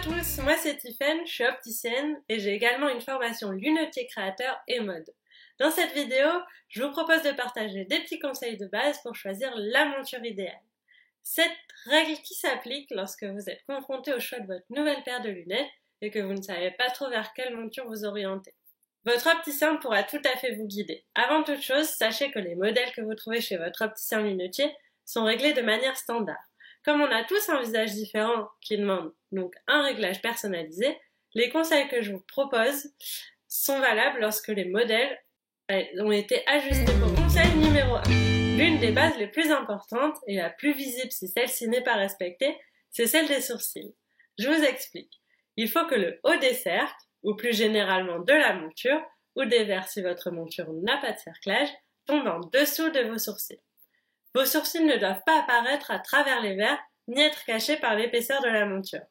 tous, moi c'est Tiffaine, je suis opticienne et j'ai également une formation lunetier créateur et mode. Dans cette vidéo, je vous propose de partager des petits conseils de base pour choisir la monture idéale. Cette règle qui s'applique lorsque vous êtes confronté au choix de votre nouvelle paire de lunettes et que vous ne savez pas trop vers quelle monture vous orienter. Votre opticien pourra tout à fait vous guider. Avant toute chose, sachez que les modèles que vous trouvez chez votre opticien lunetier sont réglés de manière standard. Comme on a tous un visage différent qui demande donc un réglage personnalisé, les conseils que je vous propose sont valables lorsque les modèles ont été ajustés pour conseil numéro 1. L'une des bases les plus importantes et la plus visible si celle-ci n'est pas respectée, c'est celle des sourcils. Je vous explique. Il faut que le haut des cercles, ou plus généralement de la monture, ou des verres si votre monture n'a pas de cerclage, tombe en dessous de vos sourcils. Vos sourcils ne doivent pas apparaître à travers les verres, ni être cachés par l'épaisseur de la monture.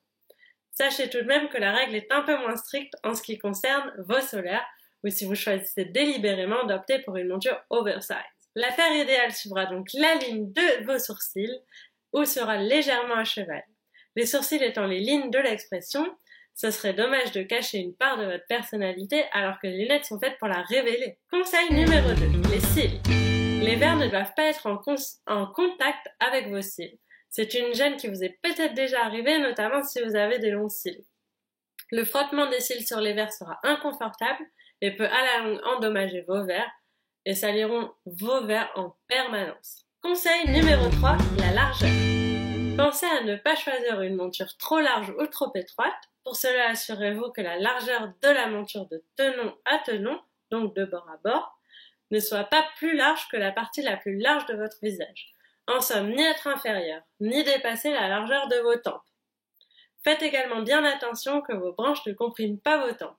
Sachez tout de même que la règle est un peu moins stricte en ce qui concerne vos solaires, ou si vous choisissez délibérément d'opter pour une monture oversize. La paire idéale suivra donc la ligne de vos sourcils, ou sera légèrement à cheval. Les sourcils étant les lignes de l'expression, ce serait dommage de cacher une part de votre personnalité alors que les lunettes sont faites pour la révéler. Conseil numéro 2, les cils. Les verres ne doivent pas être en contact avec vos cils. C'est une gêne qui vous est peut-être déjà arrivée, notamment si vous avez des longs cils. Le frottement des cils sur les verres sera inconfortable et peut à la longue endommager vos verres et saliront vos verres en permanence. Conseil numéro 3, la largeur. Pensez à ne pas choisir une monture trop large ou trop étroite. Pour cela, assurez-vous que la largeur de la monture de tenon à tenon, donc de bord à bord, ne soit pas plus large que la partie la plus large de votre visage. En somme, ni être inférieur, ni dépasser la largeur de vos tempes. Faites également bien attention que vos branches ne compriment pas vos tempes.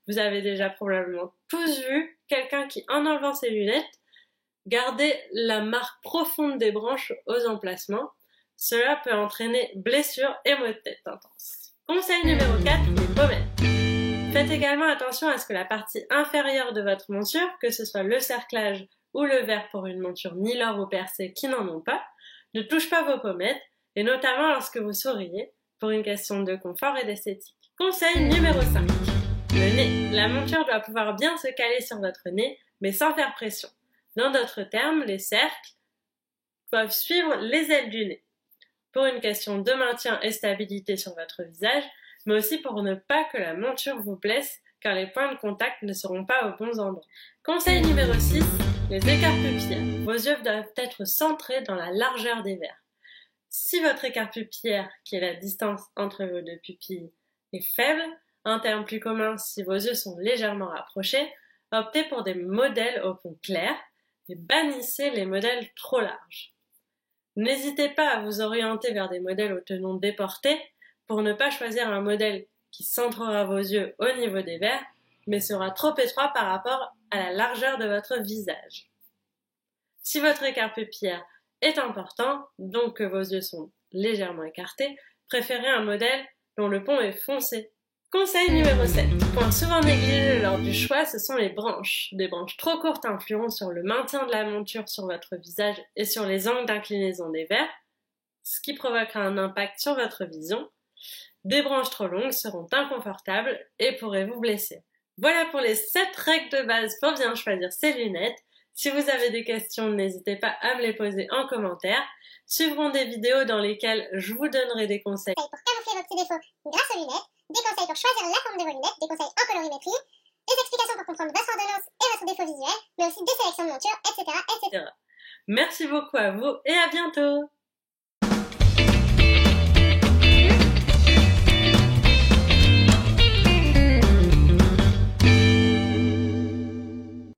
Vous avez déjà probablement tous vu quelqu'un qui, en enlevant ses lunettes, gardait la marque profonde des branches aux emplacements. Cela peut entraîner blessures et maux de tête intenses. Conseil numéro 4, les pommettes. Faites également attention à ce que la partie inférieure de votre monture, que ce soit le cerclage ou le verre pour une monture Nilor ou percée qui n'en ont pas, ne touche pas vos pommettes, et notamment lorsque vous souriez, pour une question de confort et d'esthétique. Conseil numéro 5. Le nez. La monture doit pouvoir bien se caler sur votre nez, mais sans faire pression. Dans d'autres termes, les cercles doivent suivre les ailes du nez, pour une question de maintien et stabilité sur votre visage, mais aussi pour ne pas que la monture vous blesse, car les points de contact ne seront pas aux bons endroits. Conseil numéro 6, les écarts pupillaires. Vos yeux doivent être centrés dans la largeur des verres. Si votre écart pupillaire, qui est la distance entre vos deux pupilles, est faible, en termes plus communs, si vos yeux sont légèrement rapprochés, optez pour des modèles au fond clair et bannissez les modèles trop larges. N'hésitez pas à vous orienter vers des modèles au tenon déporté pour ne pas choisir un modèle qui centrera vos yeux au niveau des verres, mais sera trop étroit par rapport à la largeur de votre visage. Si votre écart pupillaire est important, donc que vos yeux sont légèrement écartés, préférez un modèle dont le pont est foncé. Conseil numéro 7. Point souvent négligé lors du choix, ce sont les branches. Des branches trop courtes influeront sur le maintien de la monture sur votre visage et sur les angles d'inclinaison des verres, ce qui provoquera un impact sur votre vision. Des branches trop longues seront inconfortables et pourraient vous blesser. Voilà pour les 7 règles de base pour bien choisir ses lunettes. Si vous avez des questions, n'hésitez pas à me les poser en commentaire. Suivront des vidéos dans lesquelles je vous donnerai des conseils pour camoufler vos petits défauts grâce aux lunettes, des conseils pour choisir la forme de vos lunettes, des conseils en colorimétrie, des explications pour comprendre votre ordonnance et votre défaut visuel, mais aussi des sélections de montures, etc. Merci beaucoup à vous et à bientôt!